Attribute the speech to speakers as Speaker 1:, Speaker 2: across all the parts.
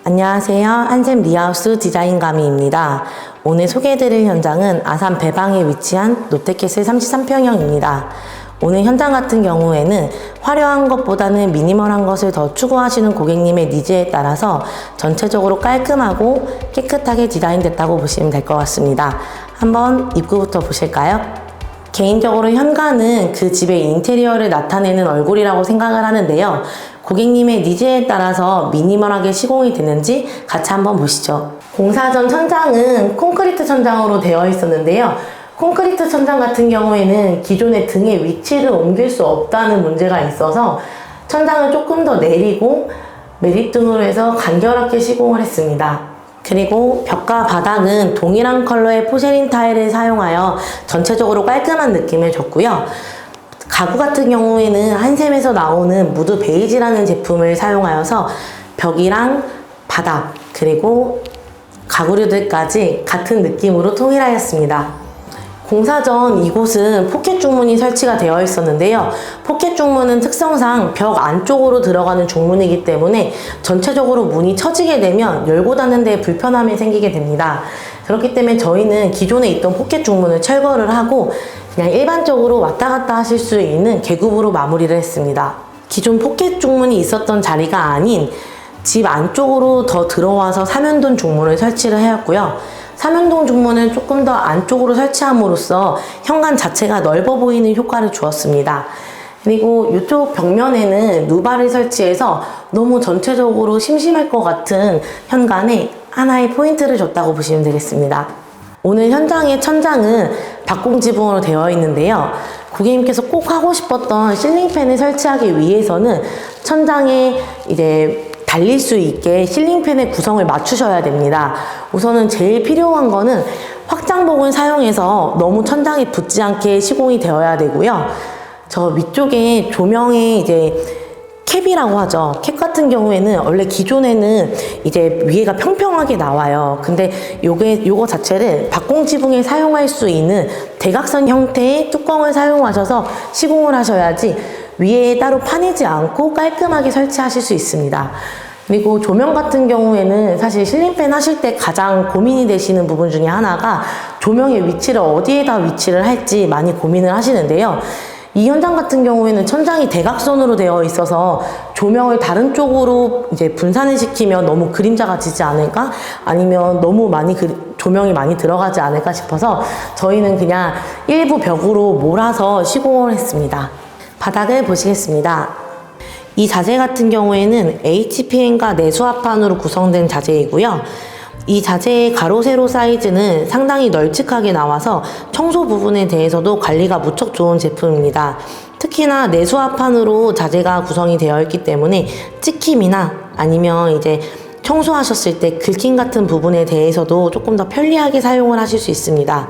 Speaker 1: 안녕하세요. 한샘 리하우스 디자인가미입니다. 오늘 소개해드릴 현장은 아산 배방에 위치한 롯데캐슬 33평형입니다. 오늘 현장 같은 경우에는 화려한 것보다는 미니멀한 것을 더 추구하시는 고객님의 니즈에 따라서 전체적으로 깔끔하고 깨끗하게 디자인됐다고 보시면 될 것 같습니다. 한번 입구부터 보실까요? 개인적으로 현관은 그 집의 인테리어를 나타내는 얼굴이라고 생각을 하는데요. 고객님의 니즈에 따라서 미니멀하게 시공이 되는지 같이 한번 보시죠. 공사 전 천장은 콘크리트 천장으로 되어 있었는데요. 콘크리트 천장 같은 경우에는 기존의 등의 위치를 옮길 수 없다는 문제가 있어서 천장을 조금 더 내리고 매립등으로 해서 간결하게 시공을 했습니다. 그리고 벽과 바닥은 동일한 컬러의 포세린 타일을 사용하여 전체적으로 깔끔한 느낌을 줬고요. 가구 같은 경우에는 한샘에서 나오는 무드 베이지라는 제품을 사용하여서 벽이랑 바닥 그리고 가구류들까지 같은 느낌으로 통일하였습니다. 공사 전 이곳은 포켓 중문이 설치가 되어 있었는데요. 포켓 중문은 특성상 벽 안쪽으로 들어가는 중문이기 때문에 전체적으로 문이 처지게 되면 열고 닫는 데 불편함이 생기게 됩니다. 그렇기 때문에 저희는 기존에 있던 포켓 중문을 철거를 하고 그냥 일반적으로 왔다 갔다 하실 수 있는 계급으로 마무리를 했습니다. 기존 포켓 중문이 있었던 자리가 아닌 집 안쪽으로 더 들어와서 삼연동 중문을 설치를 하였고요. 삼연동 중문은 조금 더 안쪽으로 설치함으로써 현관 자체가 넓어 보이는 효과를 주었습니다. 그리고 이쪽 벽면에는 누바를 설치해서 너무 전체적으로 심심할 것 같은 현관에 하나의 포인트를 줬다고 보시면 되겠습니다. 오늘 현장의 천장은 박공지붕으로 되어 있는데요. 고객님께서 꼭 하고 싶었던 실링팬을 설치하기 위해서는 천장에 이제 달릴 수 있게 실링팬의 구성을 맞추셔야 됩니다. 우선은 제일 필요한 거는 확장복을 사용해서 너무 천장에 붙지 않게 시공이 되어야 되고요. 저 위쪽에 조명에 이제 캡이라고 하죠. 캡 같은 경우에는 원래 기존에는 이제 위에가 평평하게 나와요. 근데 요거 자체를 박공지붕에 사용할 수 있는 대각선 형태의 뚜껑을 사용하셔서 시공을 하셔야지 위에 따로 파내지 않고 깔끔하게 설치하실 수 있습니다. 그리고 조명 같은 경우에는 사실 실링팬 하실 때 가장 고민이 되시는 부분 중에 하나가 조명의 위치를 어디에다 위치를 할지 많이 고민을 하시는데요. 이 현장 같은 경우에는 천장이 대각선으로 되어 있어서 조명을 다른 쪽으로 이제 분산을 시키면 너무 그림자가 지지 않을까? 아니면 너무 많이 조명이 많이 들어가지 않을까 싶어서 저희는 그냥 일부 벽으로 몰아서 시공을 했습니다. 바닥을 보시겠습니다. 이 자재 같은 경우에는 HPN과 내수합판으로 구성된 자재이고요. 이 자재의 가로 세로 사이즈는 상당히 널찍하게 나와서 청소 부분에 대해서도 관리가 무척 좋은 제품입니다. 특히나 내수합판으로 자재가 구성이 되어 있기 때문에 찍힘이나 아니면 이제 청소하셨을 때 긁힘 같은 부분에 대해서도 조금 더 편리하게 사용을 하실 수 있습니다.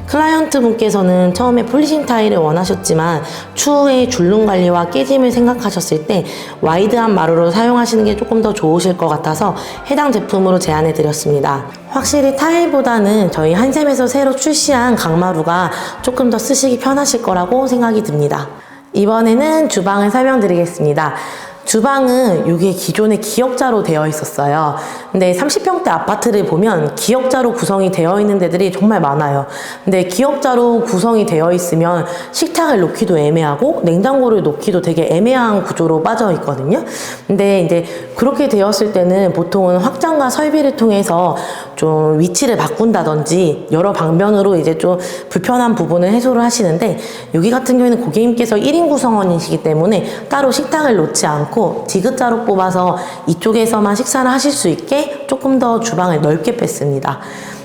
Speaker 1: 클라이언트 분께서는 처음에 폴리싱 타일을 원하셨지만 추후에 줄눈 관리와 깨짐을 생각하셨을 때 와이드한 마루로 사용하시는 게 조금 더 좋으실 것 같아서 해당 제품으로 제안해 드렸습니다. 확실히 타일보다는 저희 한샘에서 새로 출시한 강마루가 조금 더 쓰시기 편하실 거라고 생각이 듭니다. 이번에는 주방을 설명드리겠습니다. 주방은 이게 기존에 기역자로 되어 있었어요. 근데 30평대 아파트를 보면 기역자로 구성이 되어 있는 데들이 정말 많아요. 근데 기역자로 구성이 되어 있으면 식탁을 놓기도 애매하고 냉장고를 놓기도 되게 애매한 구조로 빠져 있거든요. 근데 이제 그렇게 되었을 때는 보통은 확장과 설비를 통해서 좀 위치를 바꾼다든지 여러 방면으로 이제 좀 불편한 부분을 해소를 하시는데 여기 같은 경우에는 고객님께서 1인 구성원이시기 때문에 따로 식탁을 놓지 않고 디귿자로 뽑아서 이쪽에서만 식사를 하실 수 있게 조금 더 주방을 넓게 뺐습니다.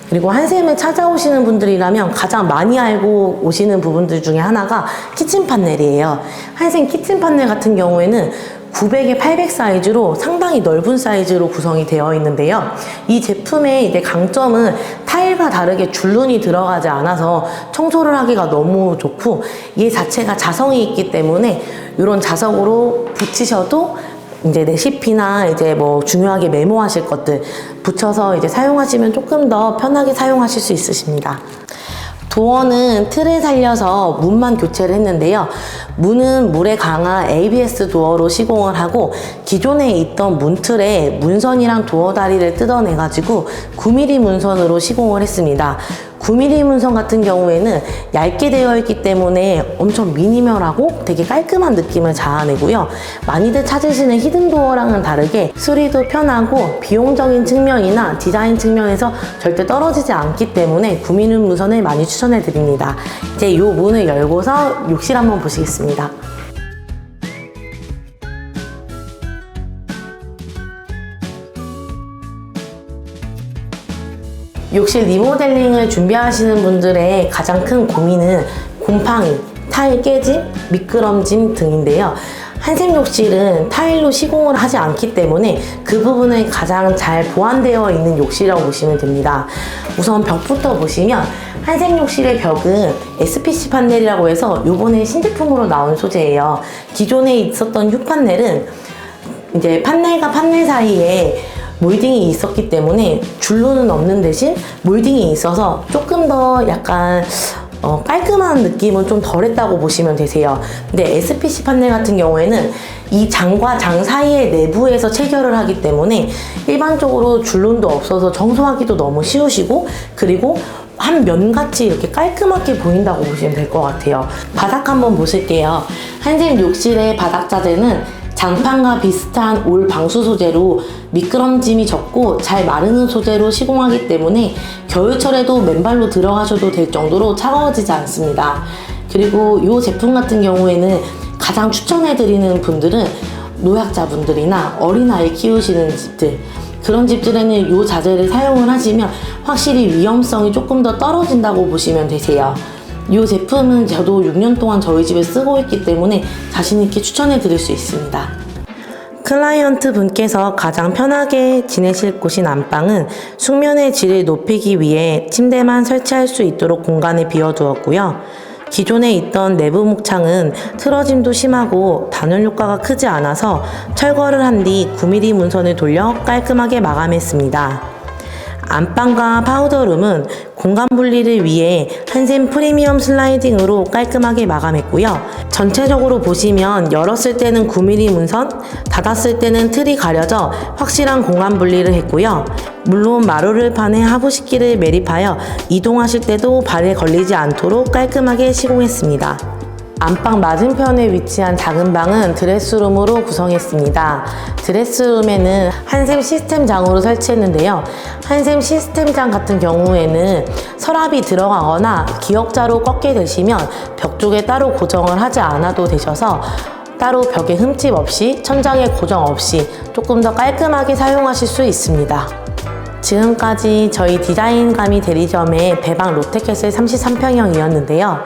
Speaker 1: 그리고 한샘을 찾아오시는 분들이라면 가장 많이 알고 오시는 부분들 중에 하나가 키친 판넬이에요. 한샘 키친 판넬 같은 경우에는 900에 800 사이즈로 상당히 넓은 사이즈로 구성이 되어 있는데요. 이 제품의 이제 강점은 타일과 다르게 줄눈이 들어가지 않아서 청소를 하기가 너무 좋고 얘 자체가 자성이 있기 때문에 이런 자석으로 붙이셔도 이제 레시피나 이제 뭐 중요하게 메모하실 것들 붙여서 이제 사용하시면 조금 더 편하게 사용하실 수 있으십니다. 도어는 틀을 살려서 문만 교체를 했는데요. 문은 물에 강한 ABS 도어로 시공을 하고 기존에 있던 문틀에 문선이랑 도어 다리를 뜯어내가지고 9mm 문선으로 시공을 했습니다. 9mm 문선 같은 경우에는 얇게 되어 있기 때문에 엄청 미니멀하고 되게 깔끔한 느낌을 자아내고요. 많이들 찾으시는 히든도어랑은 다르게 수리도 편하고 비용적인 측면이나 디자인 측면에서 절대 떨어지지 않기 때문에 9mm 문선을 많이 추천해 드립니다. 이제 이 문을 열고서 욕실 한번 보시겠습니다. 욕실 리모델링을 준비하시는 분들의 가장 큰 고민은 곰팡이, 타일 깨짐, 미끄럼짐 등인데요. 한샘 욕실은 타일로 시공을 하지 않기 때문에 그 부분을 가장 잘 보완되어 있는 욕실이라고 보시면 됩니다. 우선 벽부터 보시면 한샘 욕실의 벽은 SPC 판넬이라고 해서 요번에 신제품으로 나온 소재예요. 기존에 있었던 휴 판넬은 이제 판넬과 판넬 사이에 몰딩이 있었기 때문에 줄로는 없는 대신 몰딩이 있어서 조금 더 약간 깔끔한 느낌은 좀 덜했다고 보시면 되세요. 근데 SPC 판넬 같은 경우에는 이 장과 장 사이의 내부에서 체결을 하기 때문에 일반적으로 줄론도 없어서 청소하기도 너무 쉬우시고, 그리고 한 면같이 이렇게 깔끔하게 보인다고 보시면 될 것 같아요. 바닥 한번 보실게요. 한샘 욕실의 바닥 자재는 장판과 비슷한 올 방수 소재로 미끄럼짐이 적고 잘 마르는 소재로 시공하기 때문에 겨울철에도 맨발로 들어가셔도 될 정도로 차가워지지 않습니다. 그리고 이 제품 같은 경우에는 가장 추천해드리는 분들은 노약자분들이나 어린아이 키우시는 집들, 그런 집들에는 이 자재를 사용을 하시면 확실히 위험성이 조금 더 떨어진다고 보시면 되세요. 이 제품은 저도 6년 동안 저희 집에 쓰고 있기 때문에 자신있게 추천해 드릴 수 있습니다. 클라이언트 분께서 가장 편하게 지내실 곳인 안방은 숙면의 질을 높이기 위해 침대만 설치할 수 있도록 공간을 비워두었고요. 기존에 있던 내부 목창은 틀어짐도 심하고 단열 효과가 크지 않아서 철거를 한 뒤 9mm 문선을 돌려 깔끔하게 마감했습니다. 안방과 파우더룸은 공간 분리를 위해 한샘 프리미엄 슬라이딩으로 깔끔하게 마감했고요. 전체적으로 보시면 열었을 때는 9mm 문선, 닫았을 때는 틀이 가려져 확실한 공간 분리를 했고요. 물론 마루를판에 하부식기를 매립하여 이동하실 때도 발에 걸리지 않도록 깔끔하게 시공했습니다. 안방 맞은편에 위치한 작은 방은 드레스룸으로 구성했습니다. 드레스룸에는 한샘 시스템장으로 설치했는데요. 한샘 시스템장 같은 경우에는 서랍이 들어가거나 기역자로 꺾게 되시면 벽 쪽에 따로 고정을 하지 않아도 되셔서 따로 벽에 흠집 없이 천장에 고정 없이 조금 더 깔끔하게 사용하실 수 있습니다. 지금까지 저희 디자인감이 대리점의 배방 롯데캐슬 33평형이었는데요.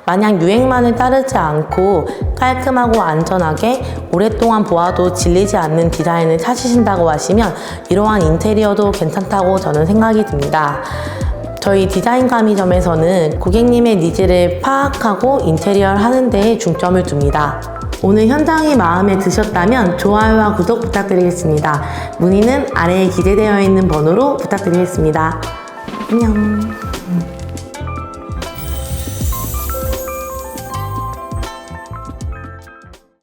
Speaker 1: 마냥 유행만을 따르지 않고 깔끔하고 안전하게 오랫동안 보아도 질리지 않는 디자인을 찾으신다고 하시면 이러한 인테리어도 괜찮다고 저는 생각이 듭니다. 저희 디자인가미점에서는 고객님의 니즈를 파악하고 인테리어를 하는 데에 중점을 둡니다. 오늘 현장이 마음에 드셨다면 좋아요와 구독 부탁드리겠습니다. 문의는 아래에 기재되어 있는 번호로 부탁드리겠습니다. 안녕.